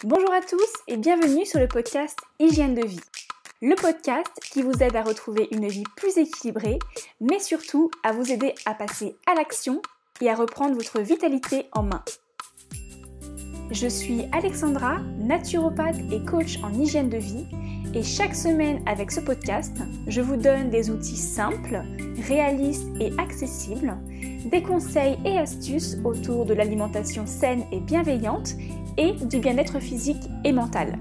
Bonjour à tous et bienvenue sur le podcast Hygiène de vie. Le podcast qui vous aide à retrouver une vie plus équilibrée, mais surtout à vous aider à passer à l'action et à reprendre votre vitalité en main. Je suis Alexandra, naturopathe et coach en hygiène de vie, et chaque semaine avec ce podcast, je vous donne des outils simples, réalistes et accessibles, des conseils et astuces autour de l'alimentation saine et bienveillante et du bien-être physique et mental.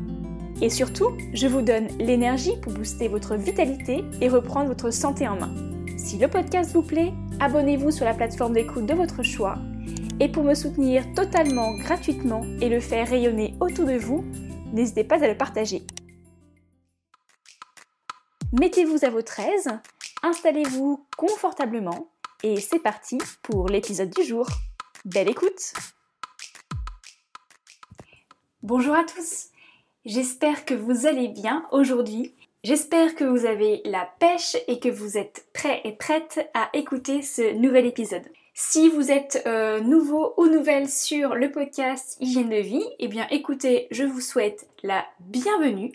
Et surtout, je vous donne l'énergie pour booster votre vitalité et reprendre votre santé en main. Si le podcast vous plaît, abonnez-vous sur la plateforme d'écoute de votre choix. Et pour me soutenir totalement gratuitement et le faire rayonner autour de vous, n'hésitez pas à le partager. Mettez-vous à votre aise, installez-vous confortablement et c'est parti pour l'épisode du jour. Belle écoute! Bonjour à tous, j'espère que vous allez bien aujourd'hui. J'espère que vous avez la pêche et que vous êtes prêts et prêtes à écouter ce nouvel épisode. Si vous êtes nouveau ou nouvelle sur le podcast Hygiène de vie, eh bien écoutez, je vous souhaite la bienvenue.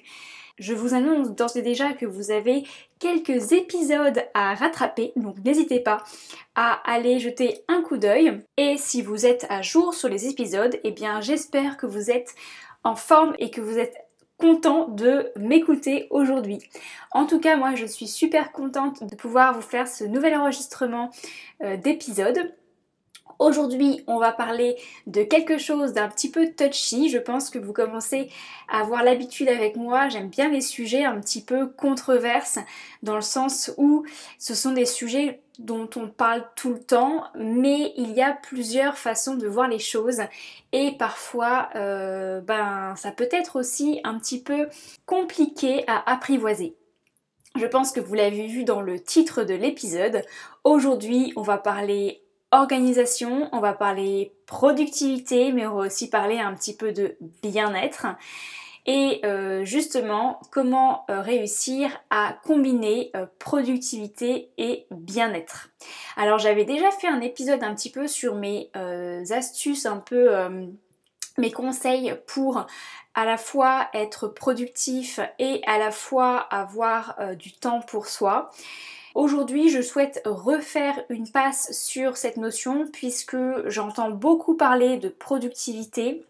Je vous annonce d'ores et déjà que vous avez quelques épisodes à rattraper, donc n'hésitez pas à aller jeter un coup d'œil. Et si vous êtes à jour sur les épisodes, eh bien j'espère que vous êtes en forme et que vous êtes content de m'écouter aujourd'hui. En tout cas, moi je suis super contente de pouvoir vous faire ce nouvel enregistrement d'épisode. Aujourd'hui, on va parler de quelque chose d'un petit peu touchy. Je pense que vous commencez à avoir l'habitude avec moi. J'aime bien les sujets un petit peu controverses, dans le sens où ce sont des sujets dont on parle tout le temps, mais il y a plusieurs façons de voir les choses et parfois ça peut être aussi un petit peu compliqué à apprivoiser. Je pense que vous l'avez vu dans le titre de l'épisode. Aujourd'hui, on va parler organisation, on va parler productivité, mais on va aussi parler un petit peu de bien-être et justement comment réussir à combiner productivité et bien-être. Alors j'avais déjà fait un épisode un petit peu sur mes astuces, un peu mes conseils pour à la fois être productif et à la fois avoir du temps pour soi. Aujourd'hui, je souhaite refaire une passe sur cette notion puisque j'entends beaucoup parler de productivité,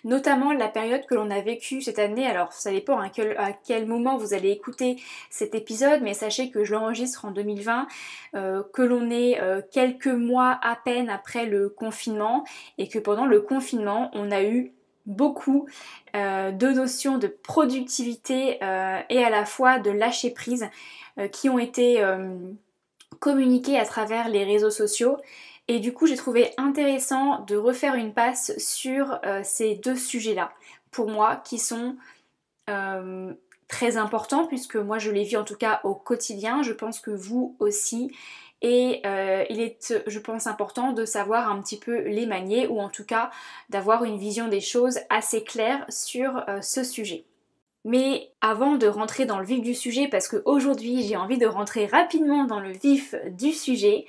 notamment la période que l'on a vécue cette année. Alors ça dépend à quel moment vous allez écouter cet épisode, mais sachez que je l'enregistre en 2020, que l'on est quelques mois à peine après le confinement et que pendant le confinement, on a eu beaucoup de notions de productivité et à la fois de lâcher prise qui ont été communiquées à travers les réseaux sociaux. Et du coup, j'ai trouvé intéressant de refaire une passe sur ces deux sujets-là, pour moi, qui sont très importants, puisque moi je les vis en tout cas au quotidien, je pense que vous aussi. Et il est, je pense, important de savoir un petit peu les manier, ou en tout cas d'avoir une vision des choses assez claire sur ce sujet. Mais avant de rentrer dans le vif du sujet, parce qu'aujourd'hui j'ai envie de rentrer rapidement dans le vif du sujet,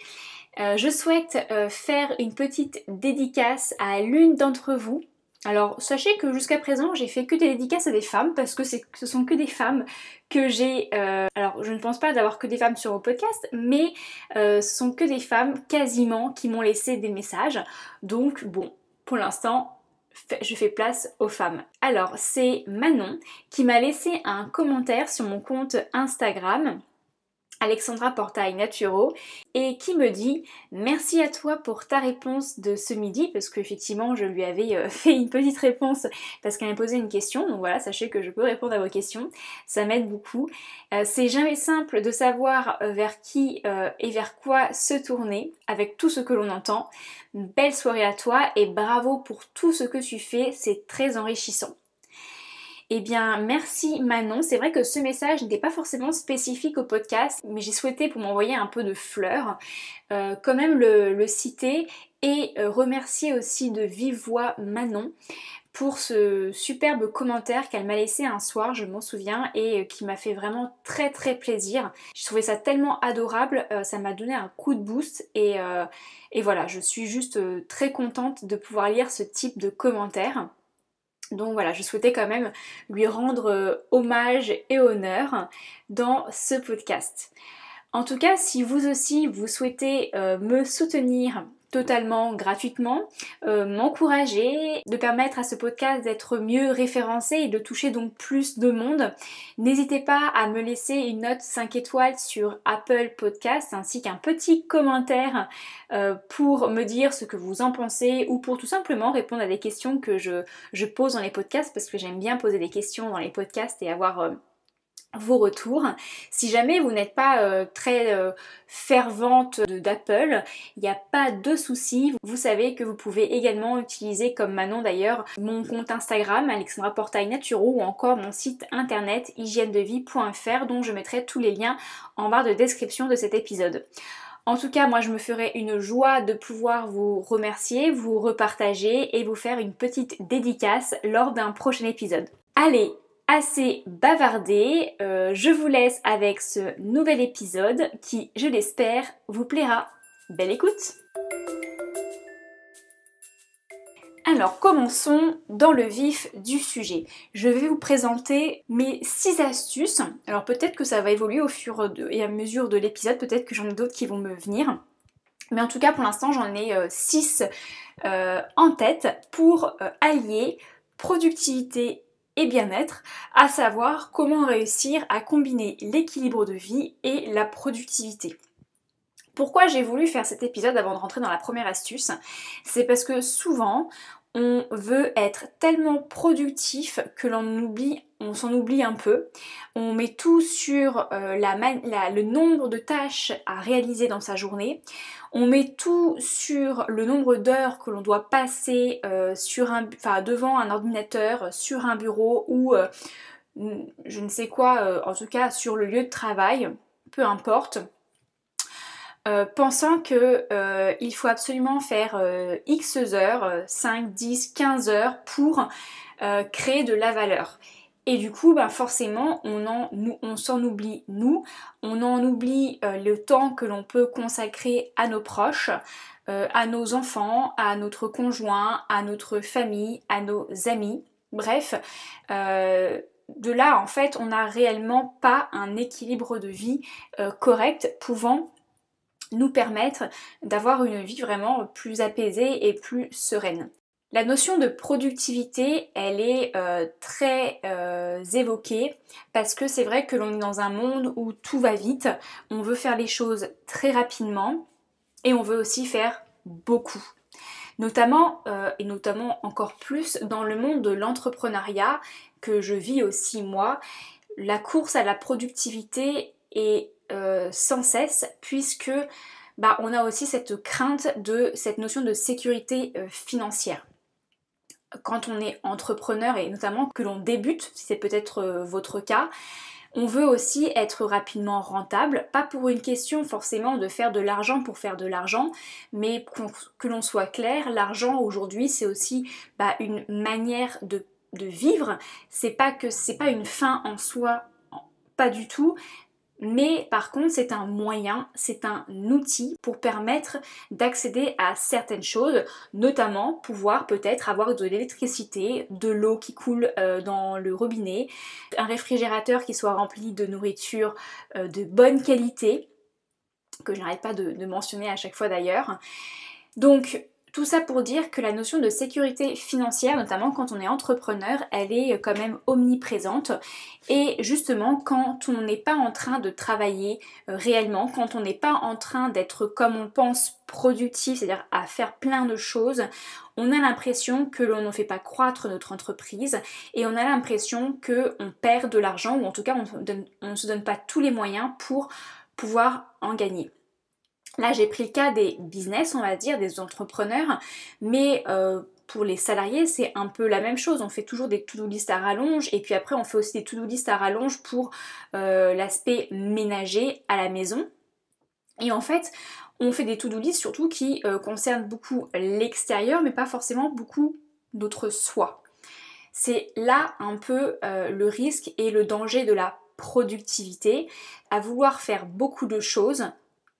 je souhaite faire une petite dédicace à l'une d'entre vous. Alors sachez que jusqu'à présent j'ai fait que des dédicaces à des femmes parce que ce sont que des femmes que j'ai... alors je ne pense pas d'avoir que des femmes sur mon podcast, mais ce sont que des femmes quasiment qui m'ont laissé des messages. Donc bon, pour l'instant je fais place aux femmes. Alors c'est Manon qui m'a laissé un commentaire sur mon compte Instagram Alexandra Portail Naturo et qui me dit merci à toi pour ta réponse de ce midi, parce qu'effectivement je lui avais fait une petite réponse parce qu'elle m'a posé une question, donc voilà, sachez que je peux répondre à vos questions, ça m'aide beaucoup. C'est jamais simple de savoir vers qui et vers quoi se tourner avec tout ce que l'on entend. Belle soirée à toi et bravo pour tout ce que tu fais, c'est très enrichissant. Eh bien merci Manon, c'est vrai que ce message n'était pas forcément spécifique au podcast, mais j'ai souhaité, pour m'envoyer un peu de fleurs, quand même le citer et remercier aussi de vive voix Manon pour ce superbe commentaire qu'elle m'a laissé un soir, je m'en souviens, et qui m'a fait vraiment très très plaisir. J'ai trouvé ça tellement adorable, ça m'a donné un coup de boost et voilà, je suis juste très contente de pouvoir lire ce type de commentaires. Donc voilà, je souhaitais quand même lui rendre hommage et honneur dans ce podcast. En tout cas, si vous aussi vous souhaitez me soutenir totalement gratuitement, m'encourager, de permettre à ce podcast d'être mieux référencé et de toucher donc plus de monde, n'hésitez pas à me laisser une note 5 étoiles sur Apple Podcast ainsi qu'un petit commentaire pour me dire ce que vous en pensez ou pour tout simplement répondre à des questions que je pose dans les podcasts parce que j'aime bien poser des questions dans les podcasts et avoir vos retours. Si jamais vous n'êtes pas très fervente d'Apple, il n'y a pas de souci. Vous savez que vous pouvez également utiliser, comme Manon d'ailleurs, mon compte Instagram, Alexandra Portail Naturo, ou encore mon site internet hygiènedevie.fr dont je mettrai tous les liens en barre de description de cet épisode. En tout cas, moi je me ferai une joie de pouvoir vous remercier, vous repartager et vous faire une petite dédicace lors d'un prochain épisode. Allez, assez bavardé, je vous laisse avec ce nouvel épisode qui, je l'espère, vous plaira. Belle écoute! Alors commençons dans le vif du sujet. Je vais vous présenter mes 6 astuces. Alors peut-être que ça va évoluer au fur et à mesure de l'épisode, peut-être que j'en ai d'autres qui vont me venir. Mais en tout cas pour l'instant j'en ai 6 en tête pour allier productivité et bien-être, à savoir comment réussir à combiner l'équilibre de vie et la productivité. Pourquoi j'ai voulu faire cet épisode avant de rentrer dans la première astuce? C'est parce que souvent, on veut être tellement productif que on s'en oublie un peu. On met tout sur le nombre de tâches à réaliser dans sa journée. On met tout sur le nombre d'heures que l'on doit passer devant un ordinateur, sur un bureau ou je ne sais quoi, en tout cas sur le lieu de travail, peu importe. Pensant que il faut absolument faire X heures, 5, 10, 15 heures pour créer de la valeur. Et du coup, forcément, on s'en oublie nous, on en oublie le temps que l'on peut consacrer à nos proches, à nos enfants, à notre conjoint, à notre famille, à nos amis. Bref, de là, en fait, on n'a réellement pas un équilibre de vie correct pouvant nous permettre d'avoir une vie vraiment plus apaisée et plus sereine. La notion de productivité, elle est très évoquée parce que c'est vrai que l'on est dans un monde où tout va vite, on veut faire les choses très rapidement et on veut aussi faire beaucoup. Notamment encore plus dans le monde de l'entrepreneuriat que je vis aussi moi, la course à la productivité est sans cesse puisque on a aussi cette crainte de cette notion de sécurité financière. Quand on est entrepreneur et notamment que l'on débute, si c'est peut-être votre cas, on veut aussi être rapidement rentable, pas pour une question forcément de faire de l'argent pour faire de l'argent, mais que l'on soit clair, l'argent aujourd'hui c'est aussi une manière de vivre, c'est pas une fin en soi, pas du tout, mais par contre c'est un moyen, c'est un outil pour permettre d'accéder à certaines choses, notamment pouvoir peut-être avoir de l'électricité, de l'eau qui coule dans le robinet, un réfrigérateur qui soit rempli de nourriture de bonne qualité, que je n'arrête pas de mentionner à chaque fois d'ailleurs. Donc tout ça pour dire que la notion de sécurité financière, notamment quand on est entrepreneur, elle est quand même omniprésente. Et justement, quand on n'est pas en train de travailler réellement, quand on n'est pas en train d'être comme on pense productif, c'est-à-dire à faire plein de choses, on a l'impression que l'on ne fait pas croître notre entreprise et on a l'impression qu'on perd de l'argent ou en tout cas on ne se donne pas tous les moyens pour pouvoir en gagner. Là, j'ai pris le cas des business, on va dire, des entrepreneurs, mais pour les salariés, c'est un peu la même chose. On fait toujours des to-do list à rallonge et puis après, on fait aussi des to-do list à rallonge pour l'aspect ménager à la maison. Et en fait, on fait des to-do list surtout qui concernent beaucoup l'extérieur, mais pas forcément beaucoup notre soi. C'est là un peu le risque et le danger de la productivité, à vouloir faire beaucoup de choses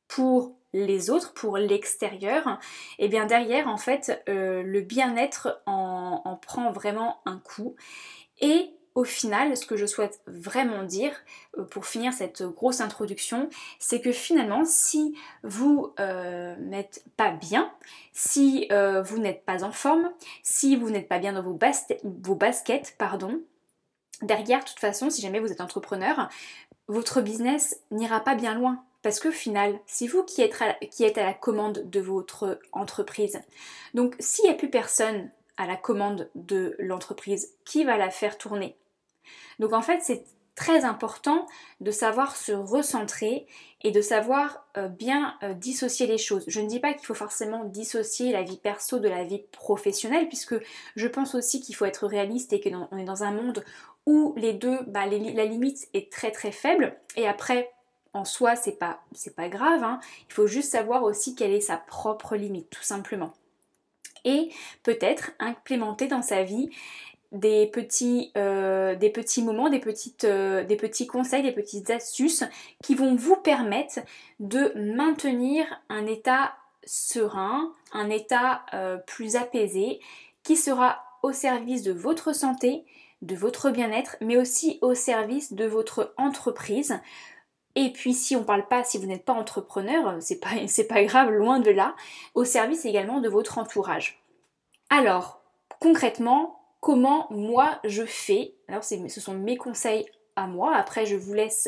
pour les autres, pour l'extérieur, et bien derrière en fait le bien-être en prend vraiment un coup. Et au final, ce que je souhaite vraiment dire, pour finir cette grosse introduction, c'est que finalement, si vous n'êtes pas bien, si vous n'êtes pas en forme, si vous n'êtes pas bien dans vos baskets, pardon, derrière, de toute façon, si jamais vous êtes entrepreneur, votre business n'ira pas bien loin. Parce qu'au final, c'est vous qui êtes à la commande de votre entreprise. Donc s'il n'y a plus personne à la commande de l'entreprise, qui va la faire tourner? Donc en fait, c'est très important de savoir se recentrer et de savoir bien dissocier les choses. Je ne dis pas qu'il faut forcément dissocier la vie perso de la vie professionnelle, puisque je pense aussi qu'il faut être réaliste et qu'on est dans un monde où les deux, la limite est très très faible. Et après, en soi, c'est pas grave, hein. Il faut juste savoir aussi quelle est sa propre limite, tout simplement. Et peut-être implémenter dans sa vie des petits moments, des petits conseils, des petites astuces qui vont vous permettre de maintenir un état serein, un état plus apaisé, qui sera au service de votre santé, de votre bien-être, mais aussi au service de votre entreprise. Et puis si vous n'êtes pas entrepreneur, c'est pas grave, loin de là, au service également de votre entourage. Alors, concrètement, comment moi je fais? Alors ce sont mes conseils à moi, après je vous laisse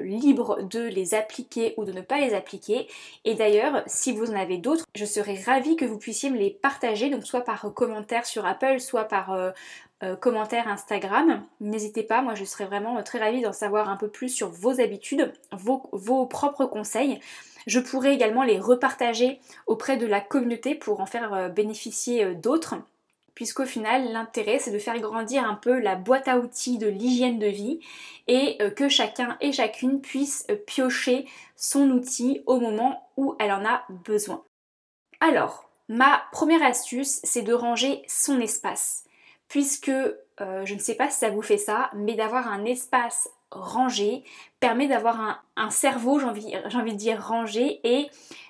libre de les appliquer ou de ne pas les appliquer. Et d'ailleurs, si vous en avez d'autres, je serais ravie que vous puissiez me les partager, donc soit par commentaire sur Apple, soit par commentaire Instagram. N'hésitez pas, moi je serais vraiment très ravie d'en savoir un peu plus sur vos habitudes, vos propres conseils. Je pourrais également les repartager auprès de la communauté pour en faire bénéficier d'autres, puisqu'au final l'intérêt c'est de faire grandir un peu la boîte à outils de l'hygiène de vie et que chacun et chacune puisse piocher son outil au moment où elle en a besoin. Alors, ma première astuce, c'est de ranger son espace, puisque je ne sais pas si ça vous fait ça, mais d'avoir un espace rangé permet d'avoir un cerveau, j'ai envie de dire rangé, et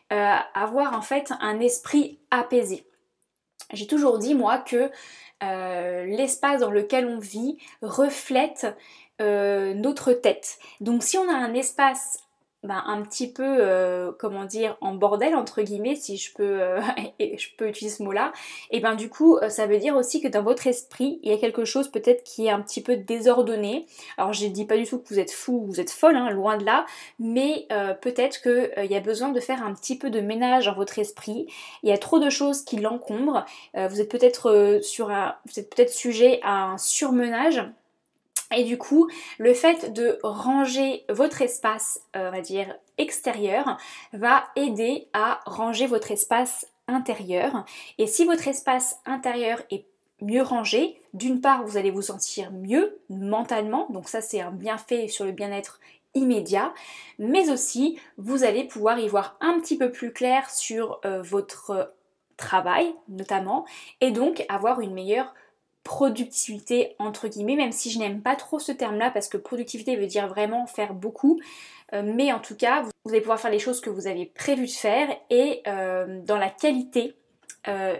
avoir en fait un esprit apaisé. J'ai toujours dit moi que l'espace dans lequel on vit reflète notre tête. Donc si on a un espace un petit peu, en bordel entre guillemets, si je peux utiliser ce mot-là, et ben du coup, ça veut dire aussi que dans votre esprit, il y a quelque chose peut-être qui est un petit peu désordonné. Alors je ne dis pas du tout que vous êtes fou ou vous êtes folle, hein, loin de là, mais peut-être qu'il y a besoin de faire un petit peu de ménage dans votre esprit. Il y a trop de choses qui l'encombrent. Vous êtes peut-être sujet à un surmenage. Et du coup, le fait de ranger votre espace, on va dire, extérieur, va aider à ranger votre espace intérieur. Et si votre espace intérieur est mieux rangé, d'une part, vous allez vous sentir mieux mentalement, donc ça c'est un bienfait sur le bien-être immédiat, mais aussi vous allez pouvoir y voir un petit peu plus clair sur votre travail notamment, et donc avoir une meilleure productivité entre guillemets, même si je n'aime pas trop ce terme là parce que productivité veut dire vraiment faire beaucoup, mais en tout cas vous allez pouvoir faire les choses que vous avez prévu de faire et dans la qualité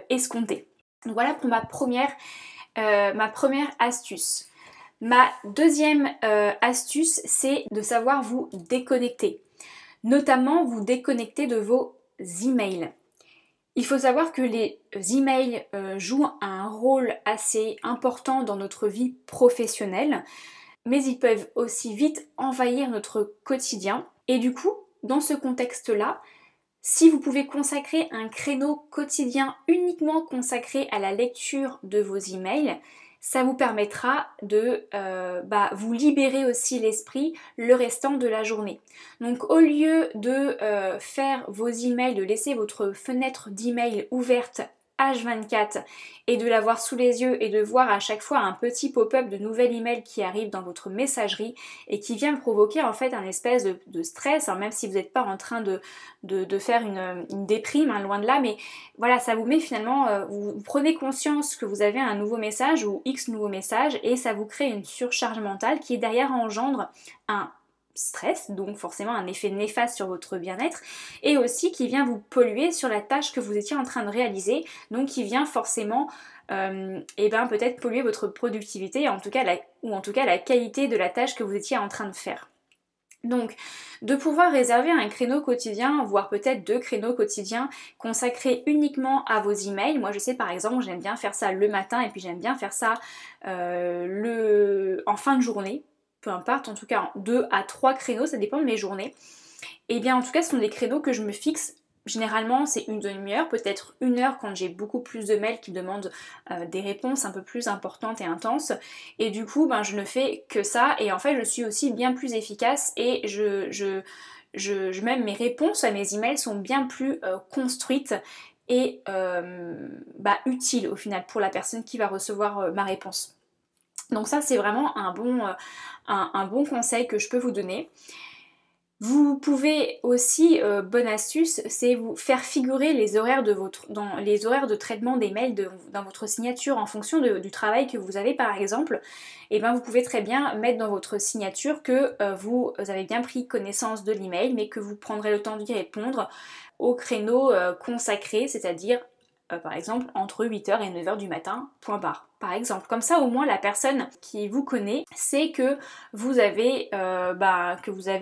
escomptée. Donc voilà pour ma première astuce. Ma deuxième astuce, c'est de savoir vous déconnecter, notamment vous déconnecter de vos emails. Il faut savoir que les emails jouent un rôle assez important dans notre vie professionnelle, mais ils peuvent aussi vite envahir notre quotidien. Et du coup, dans ce contexte-là, si vous pouvez consacrer un créneau quotidien uniquement consacré à la lecture de vos emails, ça vous permettra de vous libérer aussi l'esprit le restant de la journée. Donc au lieu de faire vos emails, de laisser votre fenêtre d'email ouverte H24 et de l'avoir sous les yeux et de voir à chaque fois un petit pop-up de nouvel email qui arrive dans votre messagerie et qui vient provoquer en fait un espèce de stress, hein, même si vous n'êtes pas en train de faire une déprime, hein, loin de là, mais voilà, ça vous met finalement, vous prenez conscience que vous avez un nouveau message ou X nouveaux messages et ça vous crée une surcharge mentale qui derrière engendre un stress, donc forcément un effet néfaste sur votre bien-être, et aussi qui vient vous polluer sur la tâche que vous étiez en train de réaliser, donc qui vient forcément peut-être polluer votre productivité, ou en tout cas la qualité de la tâche que vous étiez en train de faire. Donc, de pouvoir réserver un créneau quotidien, voire peut-être 2 créneaux quotidiens consacrés uniquement à vos emails. Moi je sais par exemple, j'aime bien faire ça le matin et puis j'aime bien faire ça en fin de journée. Peu importe, en tout cas 2 à 3 créneaux, ça dépend de mes journées. Et bien en tout cas ce sont des créneaux que je me fixe. Généralement c'est une demi-heure, peut-être 1 heure quand j'ai beaucoup plus de mails qui demandent des réponses un peu plus importantes et intenses. Et du coup je ne fais que ça et en fait je suis aussi bien plus efficace et même mes réponses à mes emails sont bien plus construites et utiles au final pour la personne qui va recevoir ma réponse. Donc ça c'est vraiment un bon conseil que je peux vous donner. Vous pouvez aussi, bonne astuce, c'est vous faire figurer les horaires de traitement des mails dans votre signature en fonction du travail que vous avez par exemple. Et vous pouvez très bien mettre dans votre signature que vous avez bien pris connaissance de l'email mais que vous prendrez le temps d'y répondre au créneau consacré, c'est-à-dire par exemple entre 8h et 9h du matin, point barre. Par exemple, comme ça au moins la personne qui vous connaît sait que vous avez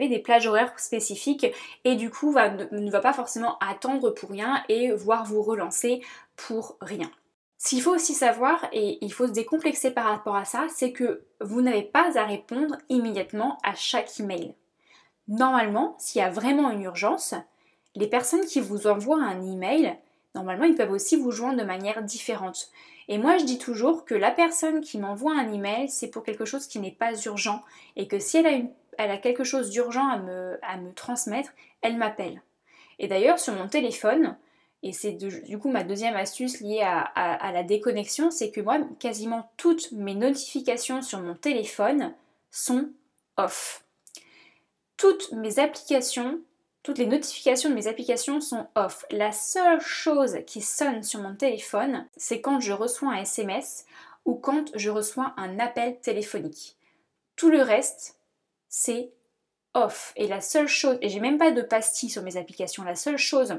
des plages horaires spécifiques et du coup ne va pas forcément attendre pour rien et voire vous relancer pour rien. Ce qu'il faut aussi savoir, et il faut se décomplexer par rapport à ça, c'est que vous n'avez pas à répondre immédiatement à chaque email. Normalement, s'il y a vraiment une urgence, les personnes qui vous envoient un email, normalement ils peuvent aussi vous joindre de manière différente. Et moi je dis toujours que la personne qui m'envoie un email, c'est pour quelque chose qui n'est pas urgent et que si elle a quelque chose d'urgent à me transmettre, elle m'appelle. Et d'ailleurs sur mon téléphone, et c'est du coup ma deuxième astuce liée à la déconnexion, c'est que moi quasiment toutes mes notifications sur mon téléphone sont off. Toutes les notifications de mes applications sont off. La seule chose qui sonne sur mon téléphone, c'est quand je reçois un SMS ou quand je reçois un appel téléphonique. Tout le reste, c'est off. Et la seule chose, et j'ai même pas de pastille sur mes applications, la seule chose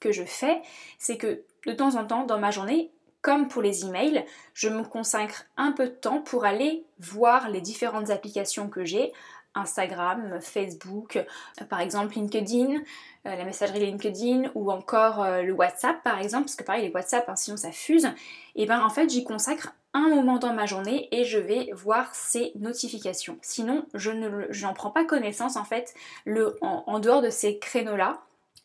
que je fais, c'est que de temps en temps, dans ma journée, comme pour les emails, je me consacre un peu de temps pour aller voir les différentes applications que j'ai, Instagram, Facebook, par exemple LinkedIn, la messagerie LinkedIn ou encore le WhatsApp par exemple, parce que pareil les WhatsApp, sinon ça fuse, et en fait j'y consacre un moment dans ma journée et je vais voir ces notifications. Sinon je n'en prends pas connaissance en fait en dehors de ces créneaux-là.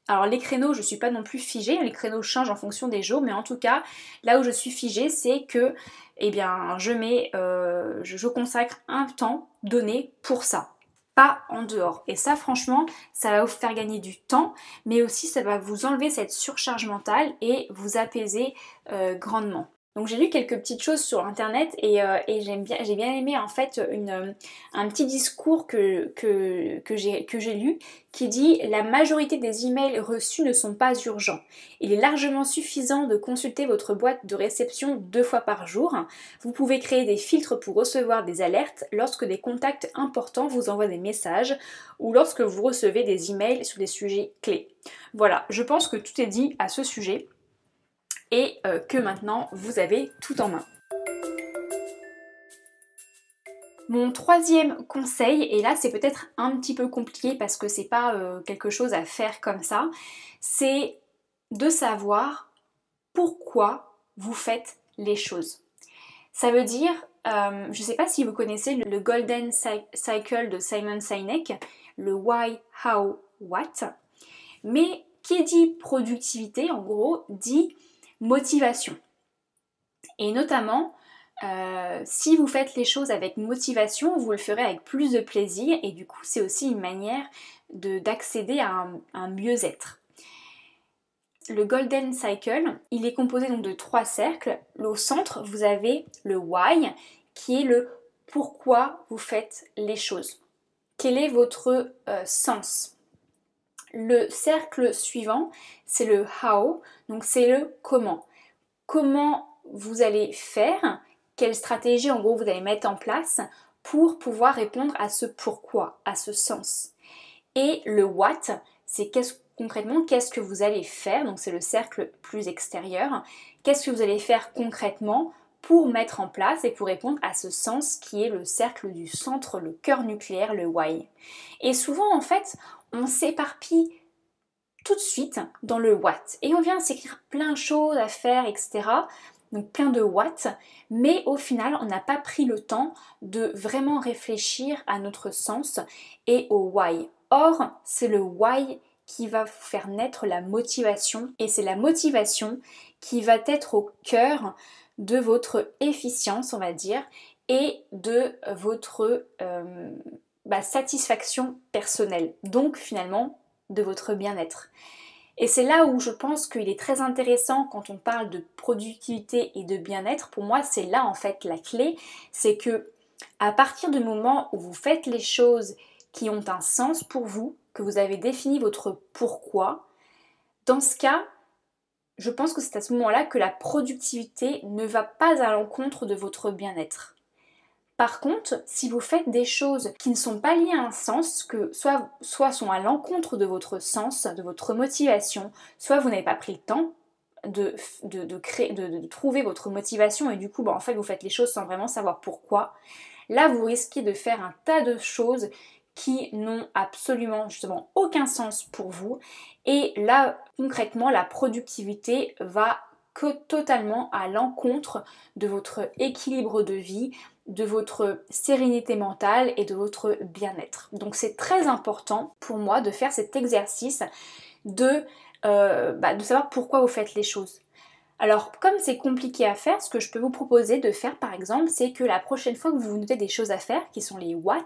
Alors les créneaux, je ne suis pas non plus figée, les créneaux changent en fonction des jours, mais en tout cas, là où je suis figée, c'est que je consacre un temps donné pour ça, pas en dehors. Et ça franchement, ça va vous faire gagner du temps, mais aussi ça va vous enlever cette surcharge mentale et vous apaiser grandement. Donc j'ai lu quelques petites choses sur internet et j'ai bien aimé en fait un petit discours que j'ai lu qui dit: la majorité des emails reçus ne sont pas urgents. Il est largement suffisant de consulter votre boîte de réception 2 fois par jour. Vous pouvez créer des filtres pour recevoir des alertes lorsque des contacts importants vous envoient des messages ou lorsque vous recevez des emails sur des sujets clés. Voilà, je pense que tout est dit à ce sujet. Et que maintenant vous avez tout en main. Mon troisième conseil, et là c'est peut-être un petit peu compliqué parce que c'est pas quelque chose à faire comme ça, c'est de savoir pourquoi vous faites les choses. Ça veut dire, je sais pas si vous connaissez le Golden Cycle de Simon Sinek, le Why, How, What, mais qui dit productivité en gros dit motivation. Et notamment, si vous faites les choses avec motivation, vous le ferez avec plus de plaisir et du coup c'est aussi une manière d'accéder à un mieux-être. Le Golden Cycle, il est composé donc de 3 cercles. Au centre, vous avez le why, qui est le pourquoi vous faites les choses. Quel est votre sens? Le cercle suivant, c'est le how, donc c'est le comment. Comment vous allez faire, quelle stratégie en gros vous allez mettre en place pour pouvoir répondre à ce pourquoi, à ce sens. Et le what, c'est concrètement qu'est-ce que vous allez faire, donc c'est le cercle plus extérieur, qu'est-ce que vous allez faire concrètement pour mettre en place et pour répondre à ce sens qui est le cercle du centre, le cœur nucléaire, le why. Et souvent en fait, on s'éparpille tout de suite dans le what et on vient s'écrire plein de choses à faire, etc. Donc plein de what, mais au final on n'a pas pris le temps de vraiment réfléchir à notre sens et au why. Or, c'est le why qui va vous faire naître la motivation et c'est la motivation qui va être au cœur de votre efficience, on va dire, et de votre satisfaction personnelle, donc finalement de votre bien-être. Et c'est là où je pense qu'il est très intéressant quand on parle de productivité et de bien-être. Pour moi, c'est là en fait la clé, c'est que à partir du moment où vous faites les choses qui ont un sens pour vous, que vous avez défini votre pourquoi, dans ce cas, je pense que c'est à ce moment-là que la productivité ne va pas à l'encontre de votre bien-être. Par contre, si vous faites des choses qui ne sont pas liées à un sens, que soit sont à l'encontre de votre sens, de votre motivation, soit vous n'avez pas pris le temps de trouver votre motivation et du coup en fait vous faites les choses sans vraiment savoir pourquoi, là vous risquez de faire un tas de choses qui n'ont absolument justement aucun sens pour vous et là concrètement la productivité va que totalement à l'encontre de votre équilibre de vie, de votre sérénité mentale et de votre bien-être. Donc c'est très important pour moi de faire cet exercice de savoir pourquoi vous faites les choses. Alors comme c'est compliqué à faire, ce que je peux vous proposer de faire par exemple, c'est que la prochaine fois que vous notez des choses à faire, qui sont les what,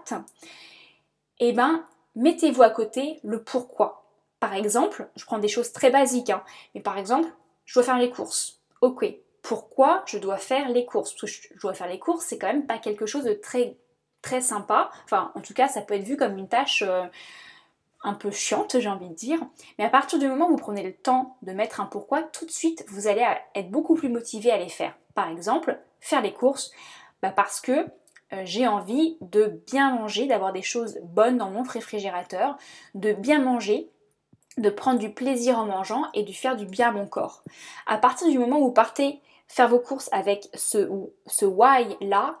mettez-vous à côté le pourquoi. Par exemple, je prends des choses très basiques, mais par exemple, je dois faire les courses. Ok, pourquoi je dois faire les courses? Parce que je dois faire les courses, c'est quand même pas quelque chose de très, très sympa. Enfin, en tout cas, ça peut être vu comme une tâche un peu chiante, j'ai envie de dire. Mais à partir du moment où vous prenez le temps de mettre un pourquoi, tout de suite, vous allez être beaucoup plus motivé à les faire. Par exemple, faire les courses, parce que j'ai envie de bien manger, d'avoir des choses bonnes dans mon réfrigérateur, de bien manger, de prendre du plaisir en mangeant et de faire du bien à mon corps. À partir du moment où vous partez faire vos courses avec ce why là,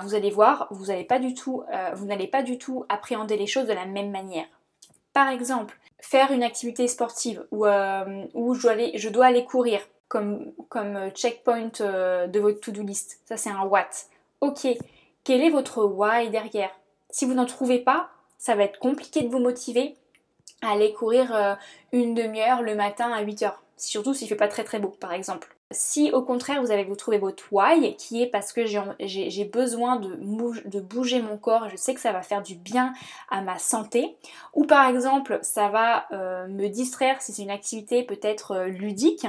vous allez voir, vous n'allez pas du tout appréhender les choses de la même manière. Par exemple, faire une activité sportive où je dois aller courir comme checkpoint de votre to-do list. Ça c'est un what. Ok, quel est votre why derrière? Si vous n'en trouvez pas, ça va être compliqué de vous motiver à aller courir une demi-heure le matin à 8h. Surtout s'il ne fait pas très très beau par exemple. Si au contraire vous trouvez votre why qui est parce que j'ai besoin de bouger mon corps, je sais que ça va faire du bien à ma santé, ou par exemple ça va me distraire si c'est une activité peut-être ludique,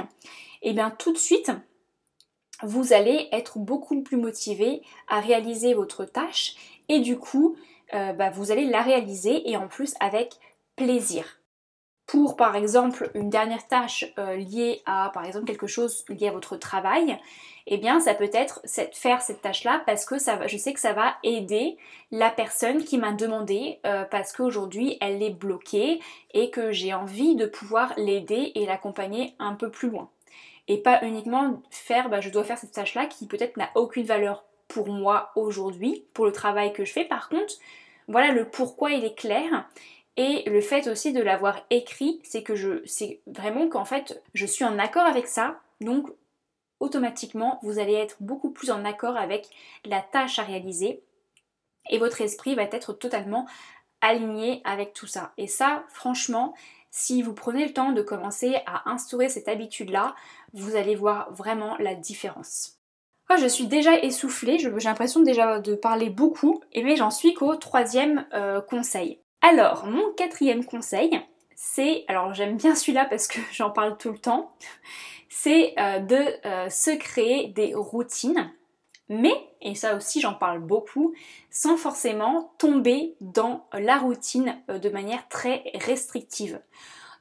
et bien tout de suite vous allez être beaucoup plus motivé à réaliser votre tâche et du coup vous allez la réaliser et en plus avec plaisir. Pour par exemple une dernière tâche liée à par exemple quelque chose lié à votre travail, ça peut être faire cette tâche-là parce que je sais que ça va aider la personne qui m'a demandé parce qu'aujourd'hui elle est bloquée et que j'ai envie de pouvoir l'aider et l'accompagner un peu plus loin. Et pas uniquement faire je dois faire cette tâche-là qui peut-être n'a aucune valeur pour moi aujourd'hui, pour le travail que je fais. Par contre, voilà le pourquoi il est clair. Et le fait aussi de l'avoir écrit, c'est vraiment qu'en fait je suis en accord avec ça, donc automatiquement vous allez être beaucoup plus en accord avec la tâche à réaliser et votre esprit va être totalement aligné avec tout ça. Et ça, franchement, si vous prenez le temps de commencer à instaurer cette habitude-là, vous allez voir vraiment la différence. Oh, je suis déjà essoufflée, j'ai l'impression déjà de parler beaucoup, mais j'en suis qu'au 3e conseil. Alors, mon 4e conseil, alors j'aime bien celui-là parce que j'en parle tout le temps, c'est de se créer des routines, mais, et ça aussi j'en parle beaucoup, sans forcément tomber dans la routine de manière très restrictive.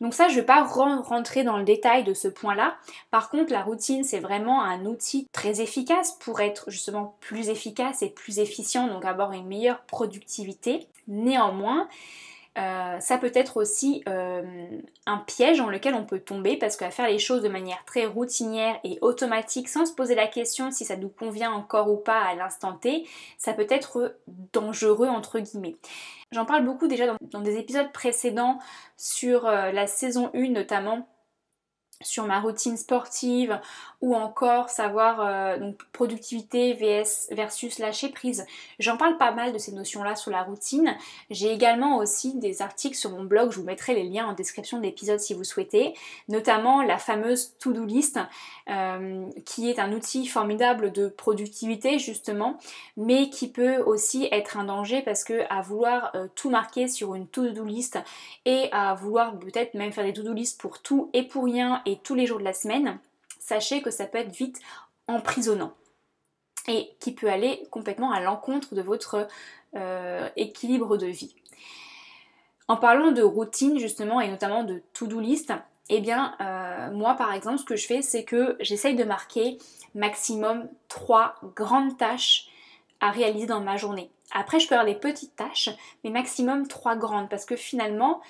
Donc ça, je ne vais pas rentrer dans le détail de ce point-là. Par contre, la routine, c'est vraiment un outil très efficace pour être justement plus efficace et plus efficient, donc avoir une meilleure productivité. Néanmoins, ça peut être aussi un piège dans lequel on peut tomber parce qu'à faire les choses de manière très routinière et automatique sans se poser la question si ça nous convient encore ou pas à l'instant T, ça peut être dangereux entre guillemets. J'en parle beaucoup déjà dans des épisodes précédents sur la saison 1 notamment, sur ma routine sportive ou encore savoir donc productivité versus lâcher prise. J'en parle pas mal de ces notions-là sur la routine. J'ai également aussi des articles sur mon blog, je vous mettrai les liens en description de l'épisode si vous souhaitez, notamment la fameuse to-do list qui est un outil formidable de productivité justement, mais qui peut aussi être un danger parce que à vouloir tout marquer sur une to-do list et à vouloir peut-être même faire des to-do list pour tout et pour rien et tous les jours de la semaine, sachez que ça peut être vite emprisonnant et qui peut aller complètement à l'encontre de votre équilibre de vie. En parlant de routine justement et notamment de to-do list, eh bien moi par exemple ce que je fais c'est que j'essaye de marquer maximum 3 grandes tâches à réaliser dans ma journée. Après je peux avoir des petites tâches mais maximum 3 grandes parce que finalement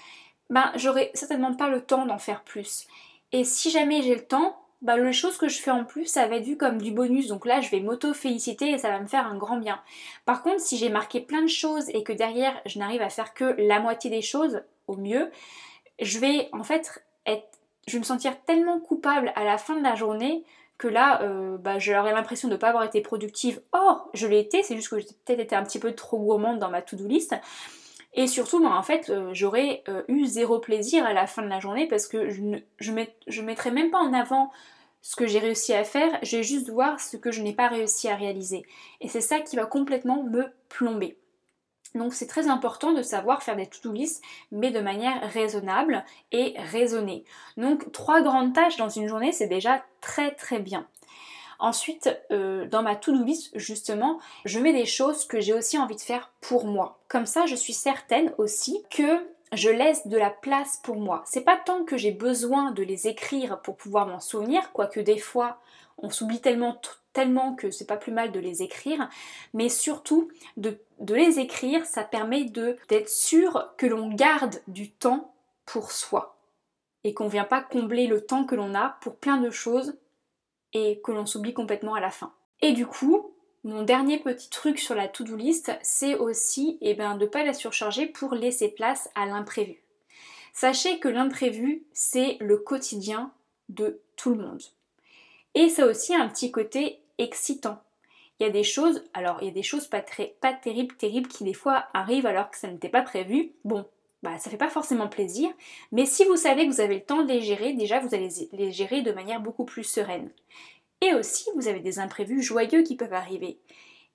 j'aurai certainement pas le temps d'en faire plus. Et si jamais j'ai le temps, les choses que je fais en plus, ça va être vu comme du bonus. Donc là, je vais m'auto-féliciter et ça va me faire un grand bien. Par contre, si j'ai marqué plein de choses et que derrière, je n'arrive à faire que la moitié des choses, au mieux, je vais en fait je vais me sentir tellement coupable à la fin de la journée que là, j'aurai l'impression de ne pas avoir été productive. Or, je l'ai été, c'est juste que j'ai peut-être été un petit peu trop gourmande dans ma to-do list. Et surtout, en fait, j'aurais eu zéro plaisir à la fin de la journée parce que je mettrai même pas en avant ce que j'ai réussi à faire, je vais juste voir ce que je n'ai pas réussi à réaliser. Et c'est ça qui va complètement me plomber. Donc c'est très important de savoir faire des to-do list, mais de manière raisonnable et raisonnée. Donc 3 grandes tâches dans une journée, c'est déjà très très bien. Ensuite, dans ma to-do list, justement, je mets des choses que j'ai aussi envie de faire pour moi. Comme ça, je suis certaine aussi que je laisse de la place pour moi. C'est pas tant que j'ai besoin de les écrire pour pouvoir m'en souvenir, quoique des fois, on s'oublie tellement que c'est pas plus mal de les écrire, mais surtout de les écrire, ça permet d'être sûr que l'on garde du temps pour soi et qu'on vient pas combler le temps que l'on a pour plein de choses et que l'on s'oublie complètement à la fin. Et du coup, mon dernier petit truc sur la to-do list, c'est aussi de ne pas la surcharger pour laisser place à l'imprévu. Sachez que l'imprévu, c'est le quotidien de tout le monde. Et ça a aussi un petit côté excitant. Il y a des choses, pas terribles qui des fois arrivent alors que ça n'était pas prévu. Bon, ça fait pas forcément plaisir, mais si vous savez que vous avez le temps de les gérer, déjà vous allez les gérer de manière beaucoup plus sereine. Et aussi, vous avez des imprévus joyeux qui peuvent arriver.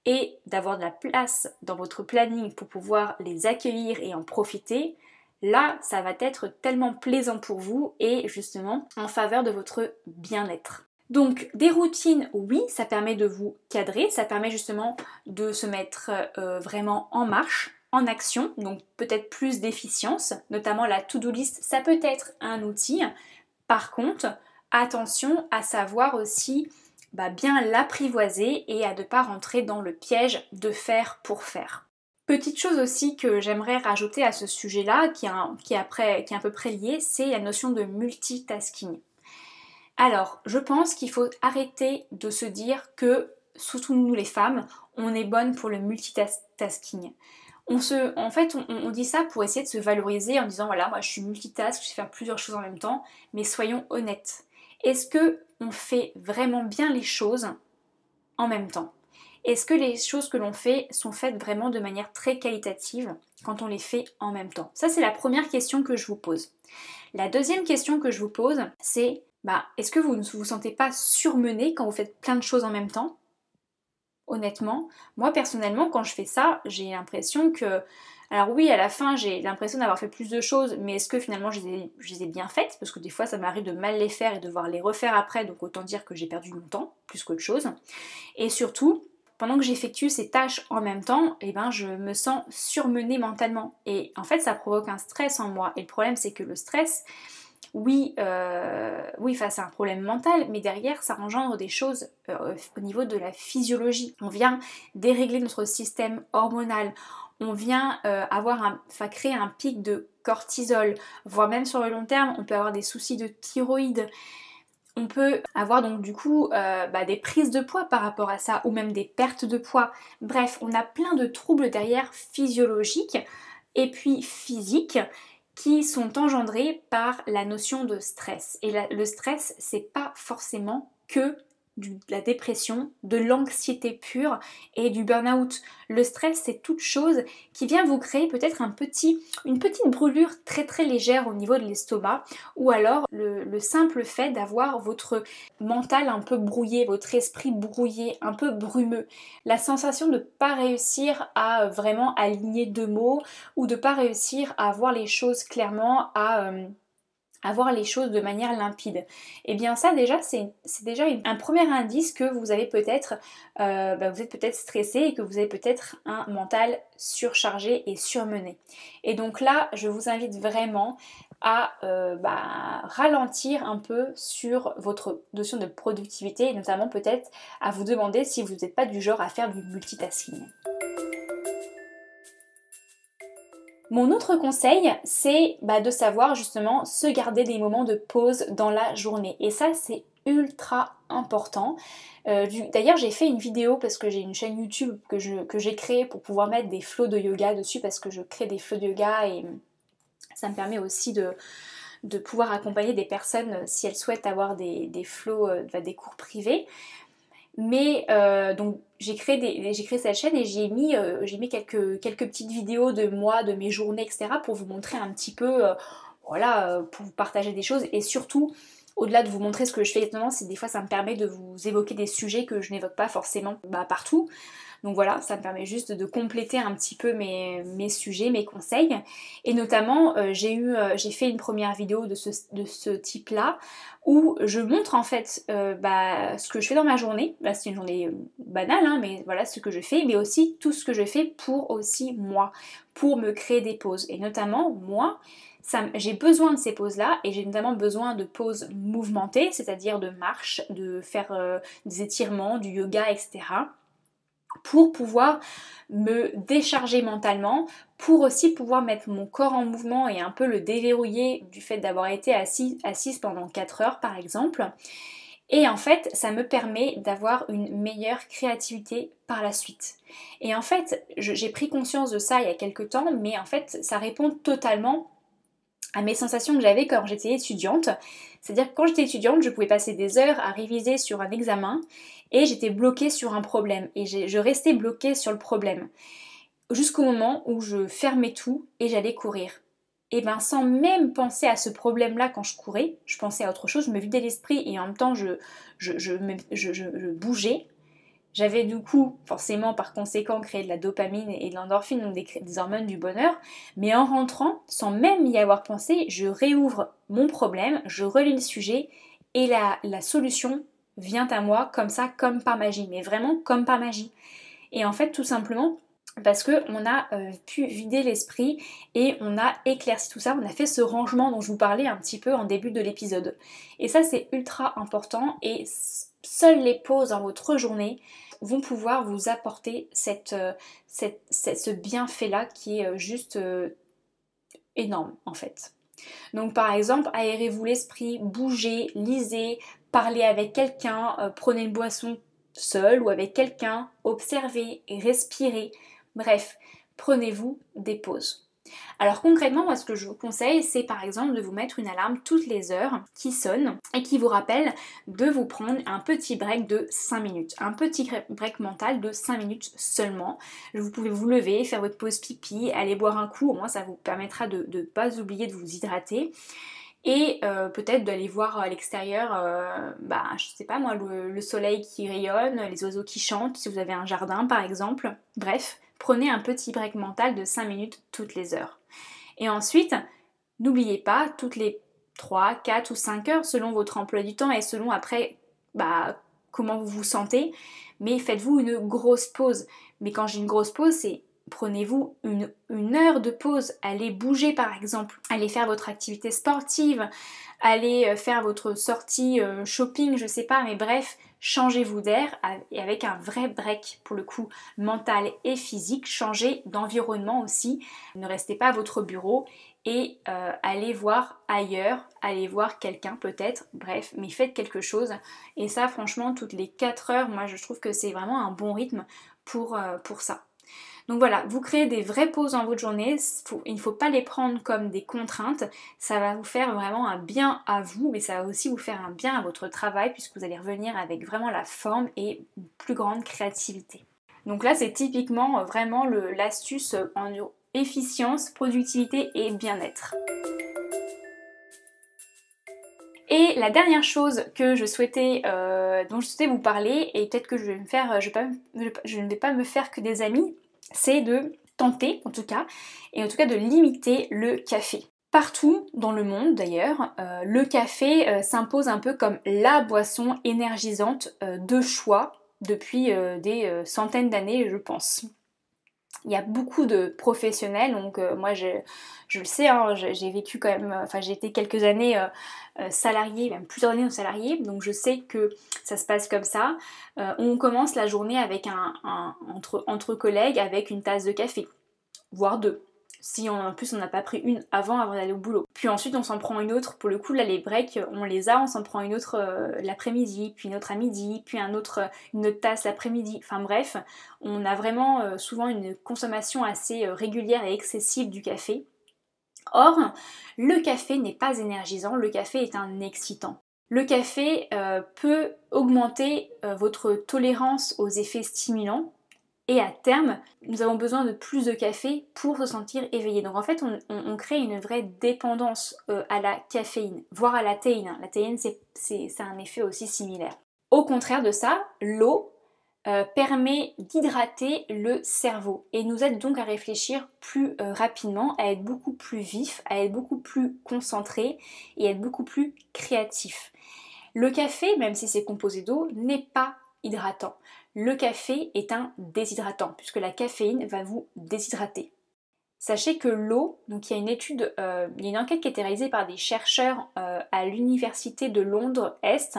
Et d'avoir de la place dans votre planning pour pouvoir les accueillir et en profiter, là, ça va être tellement plaisant pour vous et justement en faveur de votre bien-être. Donc des routines, oui, ça permet de vous cadrer, ça permet justement de se mettre vraiment en marche, en action, donc peut-être plus d'efficience, notamment la to-do list, ça peut être un outil. Par contre, attention à savoir aussi bien l'apprivoiser et à ne pas rentrer dans le piège de faire pour faire. Petite chose aussi que j'aimerais rajouter à ce sujet-là, qui est à peu près lié, c'est la notion de multitasking. Alors, je pense qu'il faut arrêter de se dire que, surtout nous les femmes, on est bonne pour le multitasking. On dit ça pour essayer de se valoriser en disant voilà, moi je suis multitask, je sais faire plusieurs choses en même temps, mais soyons honnêtes. Est-ce que on fait vraiment bien les choses en même temps? Est-ce que les choses que l'on fait sont faites vraiment de manière très qualitative quand on les fait en même temps? Ça, c'est la première question que je vous pose. La deuxième question que je vous pose, c'est est-ce que vous ne vous sentez pas surmené quand vous faites plein de choses en même temps? Honnêtement, moi personnellement, quand je fais ça, j'ai l'impression que... Alors oui, à la fin, j'ai l'impression d'avoir fait plus de choses, mais est-ce que finalement je les ai bien faites? Parce que des fois, ça m'arrive de mal les faire et de devoir les refaire après, donc autant dire que j'ai perdu mon temps, plus qu'autre chose. Et surtout, pendant que j'effectue ces tâches en même temps, je me sens surmenée mentalement. Et en fait, ça provoque un stress en moi. Et le problème, c'est que le stress, oui, face à un problème mental, mais derrière ça engendre des choses au niveau de la physiologie. On vient dérégler notre système hormonal, on vient créer un pic de cortisol, voire même sur le long terme, on peut avoir des soucis de thyroïde. On peut avoir donc du coup des prises de poids par rapport à ça, ou même des pertes de poids. Bref, on a plein de troubles derrière physiologiques et puis physiques qui sont engendrés par la notion de stress. Et le stress, c'est pas forcément que de la dépression, de l'anxiété pure et du burn-out. Le stress, c'est toute chose qui vient vous créer peut-être une petite brûlure très très légère au niveau de l'estomac, ou alors le simple fait d'avoir votre mental un peu brouillé, votre esprit brouillé, un peu brumeux. La sensation de ne pas réussir à vraiment aligner deux mots, ou de ne pas réussir à voir les choses clairement, à voir les choses de manière limpide. Et bien ça déjà c'est déjà un premier indice que vous avez peut-être vous êtes peut-être stressé et que vous avez peut-être un mental surchargé et surmené. Et donc là je vous invite vraiment à ralentir un peu sur votre notion de productivité, et notamment peut-être à vous demander si vous n'êtes pas du genre à faire du multitasking. Mon autre conseil, c'est de savoir justement se garder des moments de pause dans la journée. Et ça, c'est ultra important. D'ailleurs, j'ai fait une vidéo parce que j'ai une chaîne YouTube que j'ai créée pour pouvoir mettre des flows de yoga dessus, parce que je crée des flows de yoga et ça me permet aussi de pouvoir accompagner des personnes si elles souhaitent avoir des flows, des cours privés. Mais donc j'ai créé cette chaîne et j'ai mis quelques petites vidéos de moi, de mes journées, etc. pour vous montrer un petit peu, pour vous partager des choses, et surtout, au-delà de vous montrer ce que je fais exactement, c'est des fois ça me permet de vous évoquer des sujets que je n'évoque pas forcément partout. Donc voilà, ça me permet juste de compléter un petit peu mes sujets, mes conseils. Et notamment, j'ai fait une première vidéo de ce type-là, où je montre en fait ce que je fais dans ma journée. C'est une journée banale, hein, mais voilà ce que je fais, mais aussi tout ce que je fais pour aussi moi, pour me créer des pauses. Et notamment, moi, j'ai besoin de ces pauses-là, et j'ai notamment besoin de pauses mouvementées, c'est-à-dire de marche, de faire des étirements, du yoga, etc., pour pouvoir me décharger mentalement, pour aussi pouvoir mettre mon corps en mouvement et un peu le déverrouiller du fait d'avoir été assise pendant 4 heures par exemple. Et en fait, ça me permet d'avoir une meilleure créativité par la suite. Et en fait, j'ai pris conscience de ça il y a quelques temps, mais en fait, ça répond totalement à mes sensations que j'avais quand j'étais étudiante. C'est-à-dire que quand j'étais étudiante, je pouvais passer des heures à réviser sur un examen et j'étais bloquée sur un problème. Et je restais bloquée sur le problème. Jusqu'au moment où je fermais tout et j'allais courir. Et bien sans même penser à ce problème-là quand je courais, je pensais à autre chose, je me vidais l'esprit et en même temps je bougeais. J'avais du coup, forcément par conséquent, créé de la dopamine et de l'endorphine, donc des hormones du bonheur, mais en rentrant, sans même y avoir pensé, je réouvre mon problème, je relis le sujet et la solution vient à moi comme ça, comme par magie, mais vraiment comme par magie. Et en fait, tout simplement, parce qu'on a pu vider l'esprit et on a éclairci tout ça, on a fait ce rangement dont je vous parlais un petit peu en début de l'épisode. Et ça, c'est ultra important, et seules les pauses dans votre journée vont pouvoir vous apporter ce bienfait-là qui est juste énorme en fait. Donc par exemple, aérez-vous l'esprit, bougez, lisez, parlez avec quelqu'un, prenez une boisson seul ou avec quelqu'un, observez et respirez. Bref, prenez-vous des pauses. Alors concrètement, moi ce que je vous conseille, c'est par exemple de vous mettre une alarme toutes les heures qui sonne et qui vous rappelle de vous prendre un petit break de 5 minutes. Un petit break mental de 5 minutes seulement. Vous pouvez vous lever, faire votre pause pipi, aller boire un coup, au moins ça vous permettra de ne pas oublier de vous hydrater. Et peut-être d'aller voir à l'extérieur, je sais pas moi, le soleil qui rayonne, les oiseaux qui chantent, si vous avez un jardin par exemple. Bref, prenez un petit break mental de 5 minutes toutes les heures. Et ensuite, n'oubliez pas, toutes les 3, 4 ou 5 heures, selon votre emploi du temps et selon après comment vous vous sentez, mais faites-vous une grosse pause. Mais quand j'ai une grosse pause, c'est prenez-vous une heure de pause, allez bouger par exemple, allez faire votre activité sportive, allez faire votre sortie shopping, je sais pas, mais bref, changez-vous d'air et avec un vrai break pour le coup mental et physique, changez d'environnement aussi, ne restez pas à votre bureau et allez voir ailleurs, allez voir quelqu'un peut-être, bref, mais faites quelque chose et ça franchement toutes les 4 heures, moi je trouve que c'est vraiment un bon rythme pour ça. Donc voilà, vous créez des vraies pauses dans votre journée, il ne faut pas les prendre comme des contraintes, ça va vous faire vraiment un bien à vous, mais ça va aussi vous faire un bien à votre travail puisque vous allez revenir avec vraiment la forme et une plus grande créativité. Donc là c'est typiquement vraiment l'astuce en efficience, productivité et bien-être. Et la dernière chose que je souhaitais, dont je souhaitais vous parler, et peut-être que je ne vais pas me faire que des amis, c'est de tenter en tout cas, et en tout cas de limiter le café. Partout dans le monde d'ailleurs, le café s'impose un peu comme la boisson énergisante de choix depuis des centaines d'années je pense. Il y a beaucoup de professionnels, donc moi je le sais, hein, j'ai vécu quand même, enfin j'ai été quelques années salariée, même plusieurs années salariée, donc je sais que ça se passe comme ça. On commence la journée avec entre collègues avec une tasse de café, voire deux. Si en plus on n'a pas pris une avant d'aller au boulot. Puis ensuite on s'en prend une autre, pour le coup là les breaks on les a, on s'en prend une autre l'après-midi, puis une autre à midi, puis une autre tasse l'après-midi, enfin bref, on a vraiment souvent une consommation assez régulière et excessive du café. Or, le café n'est pas énergisant, le café est un excitant. Le café peut augmenter votre tolérance aux effets stimulants, et à terme, nous avons besoin de plus de café pour se sentir éveillé. Donc en fait, on crée une vraie dépendance à la caféine, voire à la théine. La théine, c'est un effet aussi similaire. Au contraire de ça, l'eau permet d'hydrater le cerveau et nous aide donc à réfléchir plus rapidement, à être beaucoup plus vif, à être beaucoup plus concentré et à être beaucoup plus créatif. Le café, même si c'est composé d'eau, n'est pas hydratant. Le café est un déshydratant puisque la caféine va vous déshydrater. Sachez que l'eau, donc il y a une enquête qui a été réalisée par des chercheurs à l'université de Londres Est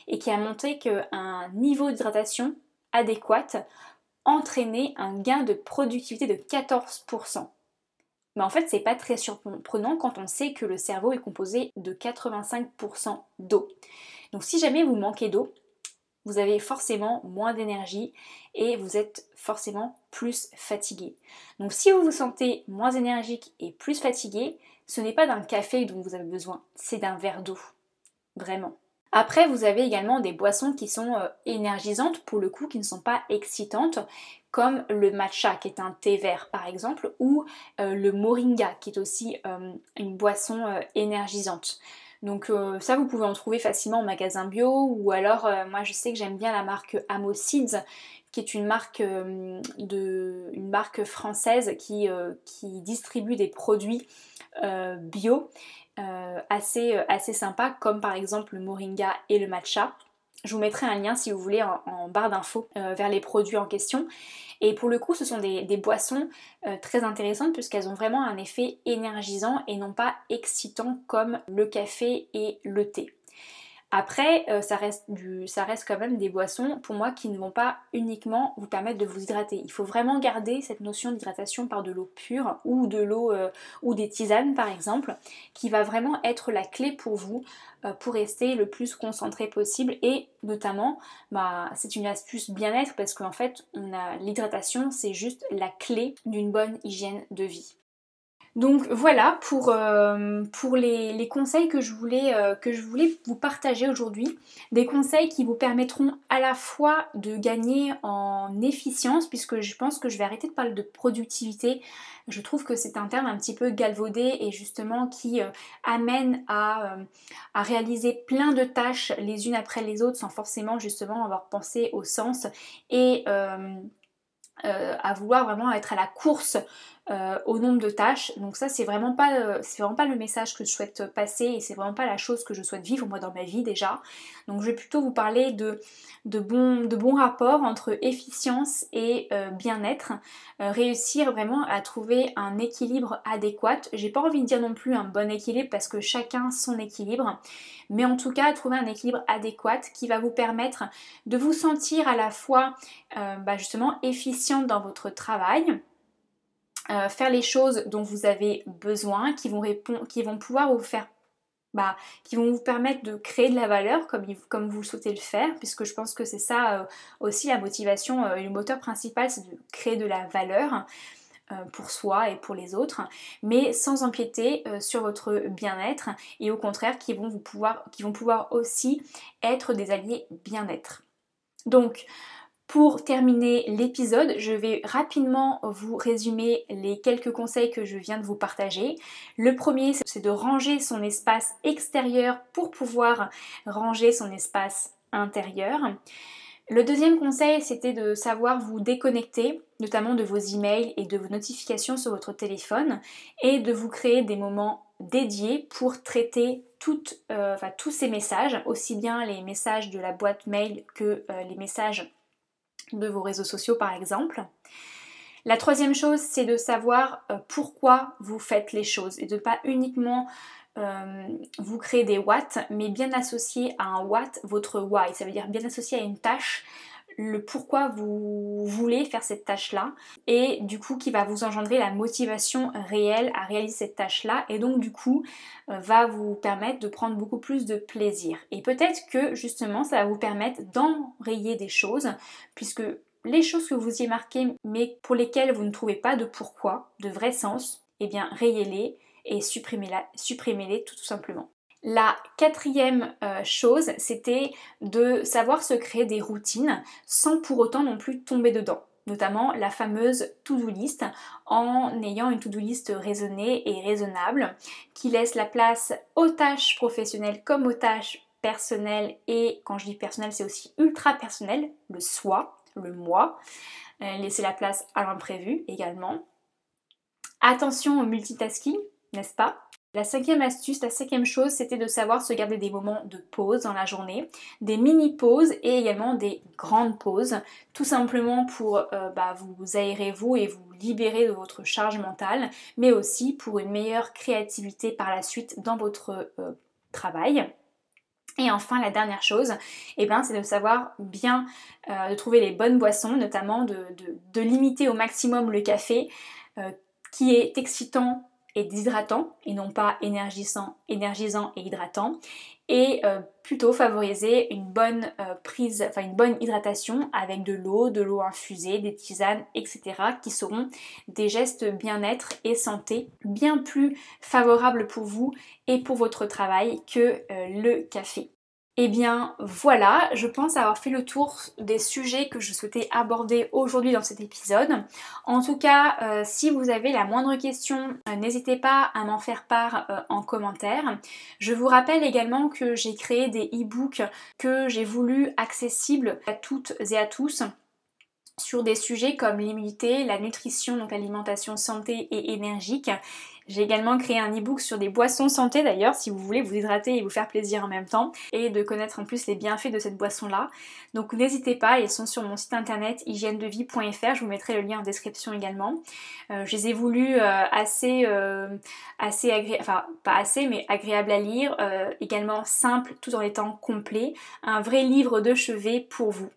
et qui a montré qu'un niveau d'hydratation adéquat entraînait un gain de productivité de 14%. Mais en fait, c'est pas très surprenant quand on sait que le cerveau est composé de 85% d'eau. Donc si jamais vous manquez d'eau, vous avez forcément moins d'énergie et vous êtes forcément plus fatigué. Donc si vous vous sentez moins énergique et plus fatigué, ce n'est pas d'un café dont vous avez besoin, c'est d'un verre d'eau. Vraiment. Après, vous avez également des boissons qui sont énergisantes, pour le coup, qui ne sont pas excitantes, comme le matcha, qui est un thé vert par exemple, ou le moringa, qui est aussi une boisson énergisante. Donc ça, vous pouvez en trouver facilement en magasin bio, ou alors, moi je sais que j'aime bien la marque Amoseeds, qui est une marque française qui distribue des produits bio assez sympa, comme par exemple le moringa et le matcha. Je vous mettrai un lien si vous voulez en barre d'infos vers les produits en question. Et pour le coup, ce sont des boissons très intéressantes puisqu'elles ont vraiment un effet énergisant et non pas excitant comme le café et le thé. Après, ça reste quand même des boissons pour moi qui ne vont pas uniquement vous permettre de vous hydrater. Il faut vraiment garder cette notion d'hydratation par de l'eau pure ou de l'eau ou des tisanes par exemple, qui va vraiment être la clé pour vous pour rester le plus concentré possible et notamment, c'est une astuce bien-être parce qu'en fait, l'hydratation, c'est juste la clé d'une bonne hygiène de vie. Donc voilà pour les conseils que je voulais vous partager aujourd'hui. Des conseils qui vous permettront à la fois de gagner en efficience, puisque je pense que je vais arrêter de parler de productivité. Je trouve que c'est un terme un petit peu galvaudé et justement qui amène à réaliser plein de tâches les unes après les autres sans forcément justement avoir pensé au sens et à vouloir vraiment être à la course au nombre de tâches. Donc ça c'est vraiment pas le message que je souhaite passer et c'est vraiment pas la chose que je souhaite vivre moi dans ma vie déjà. Donc je vais plutôt vous parler de bons rapports entre efficience et bien-être, réussir vraiment à trouver un équilibre adéquat. J'ai pas envie de dire non plus un bon équilibre parce que chacun son équilibre, mais en tout cas trouver un équilibre adéquat qui va vous permettre de vous sentir à la fois justement efficiente dans votre travail, faire les choses dont vous avez besoin, qui vont pouvoir vous faire qui vont vous permettre de créer de la valeur comme vous le souhaitez le faire, puisque je pense que c'est ça aussi la motivation, le moteur principal, c'est de créer de la valeur pour soi et pour les autres, mais sans empiéter sur votre bien-être et au contraire qui vont pouvoir aussi être des alliés bien-être. Donc pour terminer l'épisode, je vais rapidement vous résumer les quelques conseils que je viens de vous partager. Le premier, c'est de ranger son espace extérieur pour pouvoir ranger son espace intérieur. Le deuxième conseil, c'était de savoir vous déconnecter, notamment de vos emails et de vos notifications sur votre téléphone, et de vous créer des moments dédiés pour traiter tous ces messages, aussi bien les messages de la boîte mail que les messages de vos réseaux sociaux par exemple. La troisième chose, c'est de savoir pourquoi vous faites les choses et de ne pas uniquement vous créer des watts, mais bien associer à un watt votre why. Ça veut dire bien associer à une tâche le pourquoi vous voulez faire cette tâche-là et du coup qui va vous engendrer la motivation réelle à réaliser cette tâche-là et donc du coup va vous permettre de prendre beaucoup plus de plaisir. Et peut-être que justement ça va vous permettre d'enrayer des choses puisque les choses que vous y marquez mais pour lesquelles vous ne trouvez pas de pourquoi, de vrai sens, eh bien rayez-les et supprimez-les tout simplement. La quatrième chose, c'était de savoir se créer des routines sans pour autant non plus tomber dedans. Notamment la fameuse to-do list, en ayant une to-do list raisonnée et raisonnable, qui laisse la place aux tâches professionnelles comme aux tâches personnelles, et quand je dis personnel, c'est aussi ultra personnel, le soi, le moi, laisser la place à l'imprévu également. Attention au multitasking, n'est-ce pas ? La cinquième astuce, la cinquième chose, c'était de savoir se garder des moments de pause dans la journée, des mini-pauses et également des grandes pauses, tout simplement pour vous aérer vous et vous libérer de votre charge mentale, mais aussi pour une meilleure créativité par la suite dans votre travail. Et enfin, la dernière chose, c'est de savoir bien de trouver les bonnes boissons, notamment de limiter au maximum le café qui est excitant et déshydratant et non pas énergisant et hydratant, et plutôt favoriser une bonne une bonne hydratation avec de l'eau infusée, des tisanes, etc. qui seront des gestes bien-être et santé bien plus favorables pour vous et pour votre travail que le café. Eh bien voilà, je pense avoir fait le tour des sujets que je souhaitais aborder aujourd'hui dans cet épisode. En tout cas, si vous avez la moindre question, n'hésitez pas à m'en faire part en commentaire. Je vous rappelle également que j'ai créé des e-books que j'ai voulu accessibles à toutes et à tous sur des sujets comme l'immunité, la nutrition, donc l'alimentation santé et énergique. J'ai également créé un e-book sur des boissons santé d'ailleurs, si vous voulez vous hydrater et vous faire plaisir en même temps, et de connaître en plus les bienfaits de cette boisson-là. Donc n'hésitez pas, ils sont sur mon site internet hygiènedevie.fr, je vous mettrai le lien en description également. Je les ai voulus agréable à lire, également simple tout en étant complet, un vrai livre de chevet pour vous.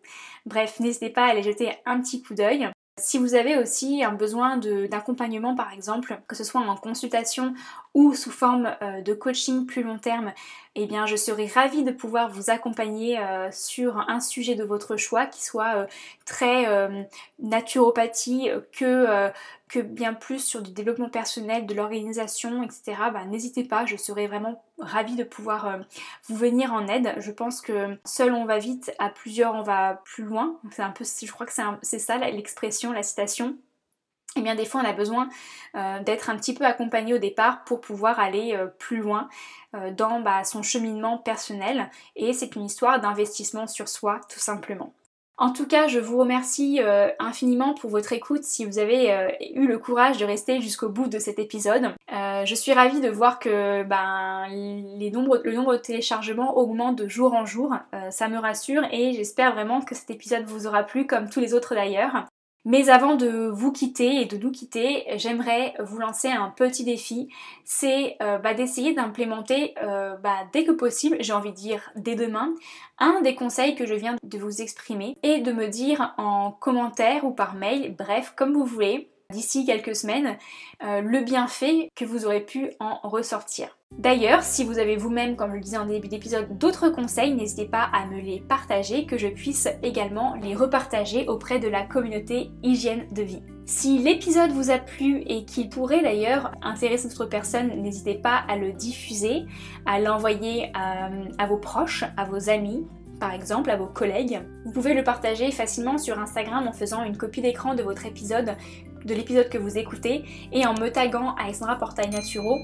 Bref, n'hésitez pas à aller jeter un petit coup d'œil. Si vous avez aussi un besoin d'accompagnement par exemple, que ce soit en consultation ou sous forme de coaching plus long terme, eh bien je serai ravie de pouvoir vous accompagner sur un sujet de votre choix qui soit très naturopathie que bien plus sur du développement personnel, de l'organisation, etc. N'hésitez pas, je serai vraiment ravie de pouvoir vous venir en aide. Je pense que seul on va vite, à plusieurs on va plus loin. C'est un peu, je crois que c'est ça l'expression, la citation. Et bien des fois on a besoin d'être un petit peu accompagné au départ pour pouvoir aller plus loin dans son cheminement personnel, et c'est une histoire d'investissement sur soi tout simplement. En tout cas, je vous remercie infiniment pour votre écoute si vous avez eu le courage de rester jusqu'au bout de cet épisode. Je suis ravie de voir que le nombre de téléchargements augmente de jour en jour. Ça me rassure et j'espère vraiment que cet épisode vous aura plu comme tous les autres d'ailleurs. Mais avant de vous quitter et de nous quitter, j'aimerais vous lancer un petit défi, c'est d'essayer d'implémenter dès que possible, j'ai envie de dire dès demain, un des conseils que je viens de vous exprimer et de me dire en commentaire ou par mail, bref, comme vous voulez, d'ici quelques semaines, le bienfait que vous aurez pu en ressortir. D'ailleurs, si vous avez vous-même, comme je le disais en début d'épisode, d'autres conseils, n'hésitez pas à me les partager, que je puisse également les repartager auprès de la communauté hygiène de vie. Si l'épisode vous a plu et qu'il pourrait d'ailleurs intéresser d'autres personnes, n'hésitez pas à le diffuser, à l'envoyer à vos proches, à vos amis, par exemple à vos collègues. Vous pouvez le partager facilement sur Instagram en faisant une copie d'écran de votre épisode, de l'épisode que vous écoutez, et en me taguant Alexandra Portail Naturo.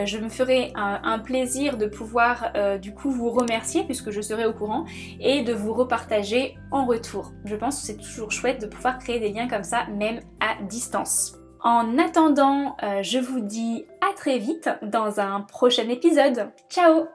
Je me ferai un plaisir de pouvoir du coup vous remercier puisque je serai au courant et de vous repartager en retour. Je pense que c'est toujours chouette de pouvoir créer des liens comme ça même à distance. En attendant, je vous dis à très vite dans un prochain épisode. Ciao!